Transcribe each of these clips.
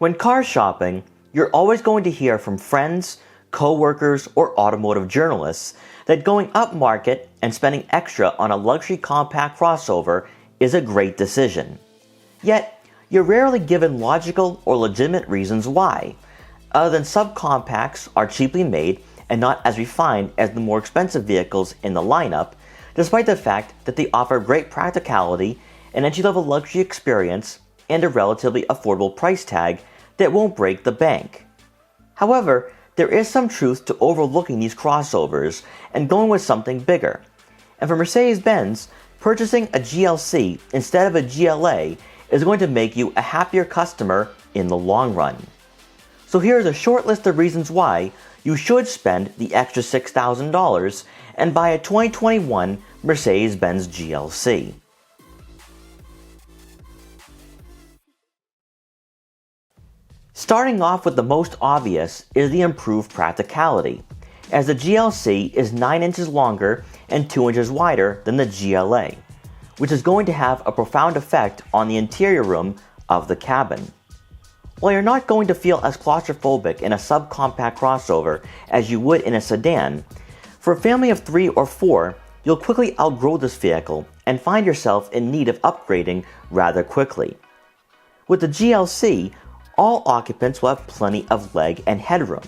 When car shopping, you're always going to hear from friends, co-workers, or automotive journalists that going upmarket and spending extra on a luxury compact crossover is a great decision. Yet, you're rarely given logical or legitimate reasons why, other than subcompacts are cheaply made and not as refined as the more expensive vehicles in the lineup, despite the fact that they offer great practicality, an entry-level luxury experience, and a relatively affordable price tag that won't break the bank. However, there is some truth to overlooking these crossovers and going with something bigger. And for Mercedes Benz, purchasing a GLC instead of a GLA is going to make you a happier customer in the long run. So here's a short list of reasons why you should spend the extra $6,000 and buy a 2021 Mercedes Benz GLC. Starting off with the most obvious is the improved practicality, as the GLC is 9 inches longer and 2 inches wider than the GLA, which is going to have a profound effect on the interior room of the cabin. While you're not going to feel as claustrophobic in a subcompact crossover as you would in a sedan, for a family of 3 or 4, you'll quickly outgrow this vehicle and find yourself in need of upgrading rather quickly. With the GLC, all occupants will have plenty of leg and headroom,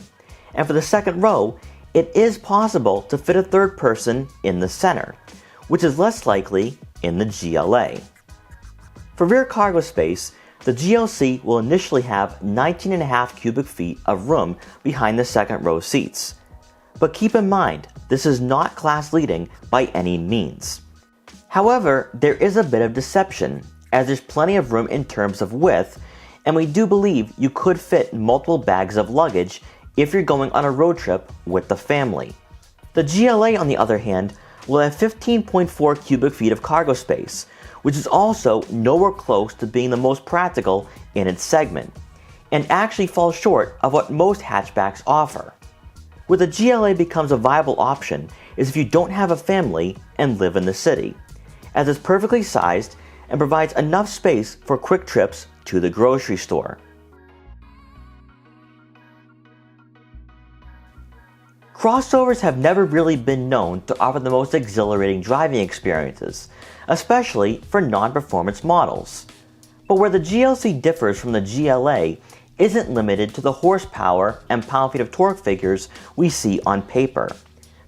and for the second row, it is possible to fit a third person in the center, which is less likely in the GLA. For rear cargo space, the GLC will initially have 19.5 cubic feet of room behind the second row seats. But keep in mind, this is not class leading by any means. However, there is a bit of deception, as there's plenty of room in terms of width, and we do believe you could fit multiple bags of luggage if you're going on a road trip with the family. The GLA, on the other hand, will have 15.4 cubic feet of cargo space, which is also nowhere close to being the most practical in its segment, and actually falls short of what most hatchbacks offer. Where the GLA becomes a viable option is if you don't have a family and live in the city, as it's perfectly sized and provides enough space for quick trips to the grocery store. Crossovers have never really been known to offer the most exhilarating driving experiences, especially for non-performance models. But where the GLC differs from the GLA isn't limited to the horsepower and pound-feet of torque figures we see on paper,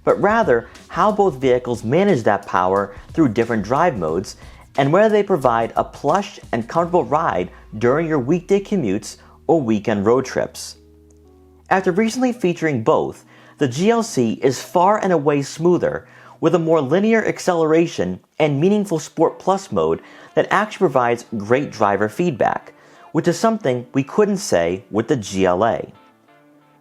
but rather how both vehicles manage that power through different drive modes and whether they provide a plush and comfortable ride during your weekday commutes or weekend road trips. After recently featuring both, the GLC is far and away smoother, with a more linear acceleration and meaningful Sport Plus mode that actually provides great driver feedback, which is something we couldn't say with the GLA.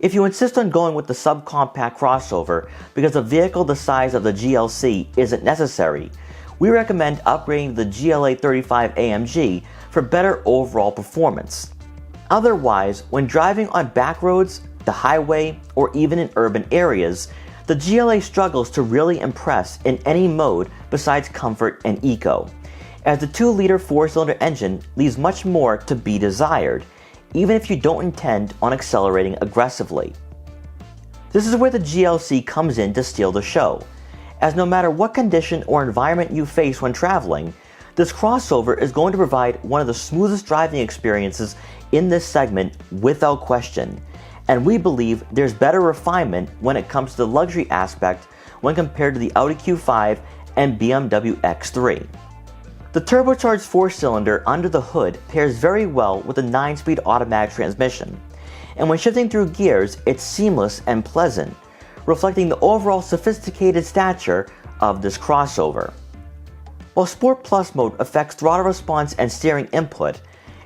If you insist on going with the subcompact crossover because a vehicle the size of the GLC isn't necessary, we recommend upgrading the GLA 35 AMG for better overall performance. Otherwise, when driving on back roads, the highway, or even in urban areas, the GLA struggles to really impress in any mode besides comfort and eco, as the 2-liter 4-cylinder engine leaves much more to be desired, even if you don't intend on accelerating aggressively. This is where the GLC comes in to steal the show, as no matter what condition or environment you face when traveling, this crossover is going to provide one of the smoothest driving experiences in this segment without question, and we believe there's better refinement when it comes to the luxury aspect when compared to the Audi Q5 and BMW X3. The turbocharged 4-cylinder under the hood pairs very well with a 9-speed automatic transmission, and when shifting through gears, it's seamless and pleasant, reflecting the overall sophisticated stature of this crossover. While Sport Plus mode affects throttle response and steering input,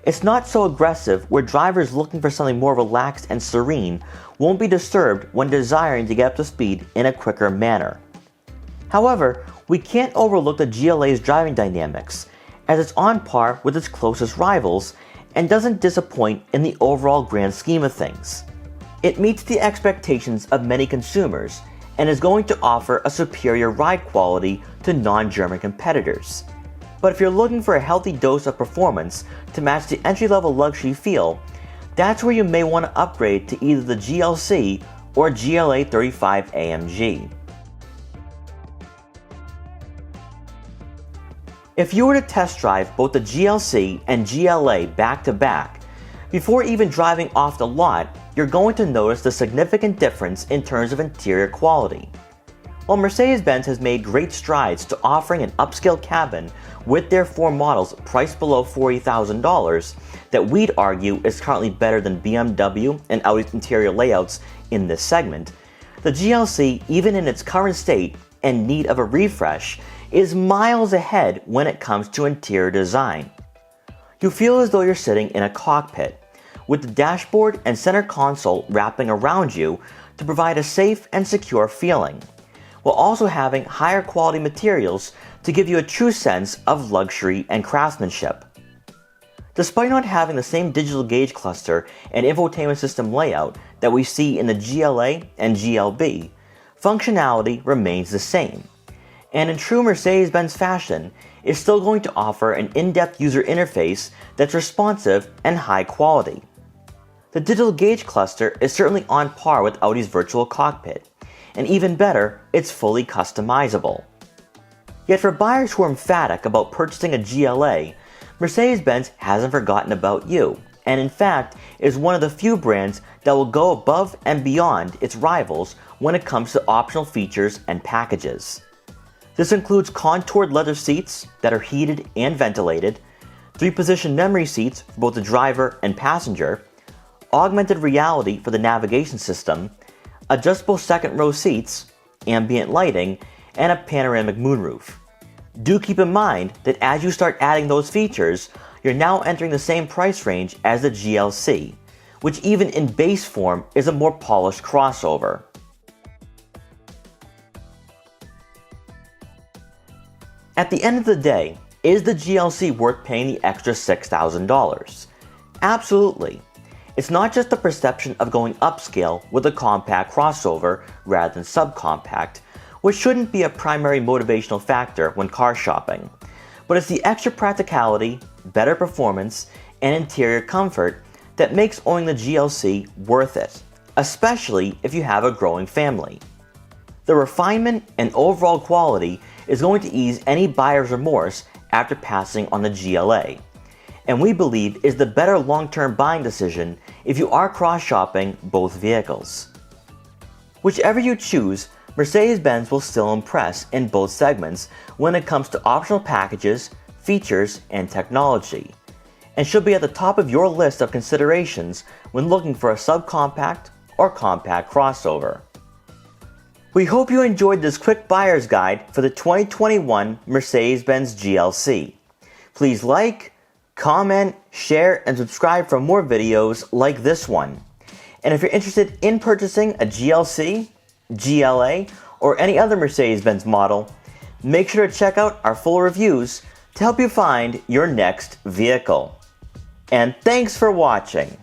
it's not so aggressive where drivers looking for something more relaxed and serene won't be disturbed when desiring to get up to speed in a quicker manner. However, we can't overlook the GLA's driving dynamics, as it's on par with its closest rivals and doesn't disappoint in the overall grand scheme of things. It meets the expectations of many consumers and is going to offer a superior ride quality to non-German competitors. But if you're looking for a healthy dose of performance to match the entry-level luxury feel, that's where you may want to upgrade to either the GLC or GLA 35 AMG. If you were to test drive both the GLC and GLA back to back, before even driving off the lot, you're going to notice the significant difference in terms of interior quality. While Mercedes-Benz has made great strides to offering an upscale cabin with their 4 models priced below $40,000 that we'd argue is currently better than BMW and Audi's interior layouts in this segment, the GLC, even in its current state and need of a refresh, is miles ahead when it comes to interior design. You feel as though you're sitting in a cockpit, with the dashboard and center console wrapping around you to provide a safe and secure feeling, while also having higher quality materials to give you a true sense of luxury and craftsmanship. Despite not having the same digital gauge cluster and infotainment system layout that we see in the GLA and GLB, functionality remains the same, and in true Mercedes-Benz fashion, is still going to offer an in-depth user interface that's responsive and high quality. The digital gauge cluster is certainly on par with Audi's virtual cockpit, and even better, it's fully customizable. Yet for buyers who are emphatic about purchasing a GLA, Mercedes-Benz hasn't forgotten about you, and in fact is one of the few brands that will go above and beyond its rivals when it comes to optional features and packages. This includes contoured leather seats that are heated and ventilated, 3-position memory seats for both the driver and passenger, augmented reality for the navigation system, adjustable second row seats, ambient lighting, and a panoramic moonroof. Do keep in mind that as you start adding those features, you're now entering the same price range as the GLC, which even in base form is a more polished crossover. At the end of the day, is the GLC worth paying the extra $6,000? Absolutely. It's not just the perception of going upscale with a compact crossover rather than subcompact, which shouldn't be a primary motivational factor when car shopping, but it's the extra practicality, better performance, and interior comfort that makes owning the GLC worth it, especially if you have a growing family. The refinement and overall quality is going to ease any buyer's remorse after passing on the GLA, and we believe is the better long-term buying decision if you are cross-shopping both vehicles. Whichever you choose, Mercedes-Benz will still impress in both segments when it comes to optional packages, features, and technology, and should be at the top of your list of considerations when looking for a subcompact or compact crossover. We hope you enjoyed this quick buyer's guide for the 2021 Mercedes-Benz GLC. Please like, comment, share, and subscribe for more videos like this one. And if you're interested in purchasing a GLC, GLA, or any other Mercedes-Benz model, make sure to check out our full reviews to help you find your next vehicle. And thanks for watching.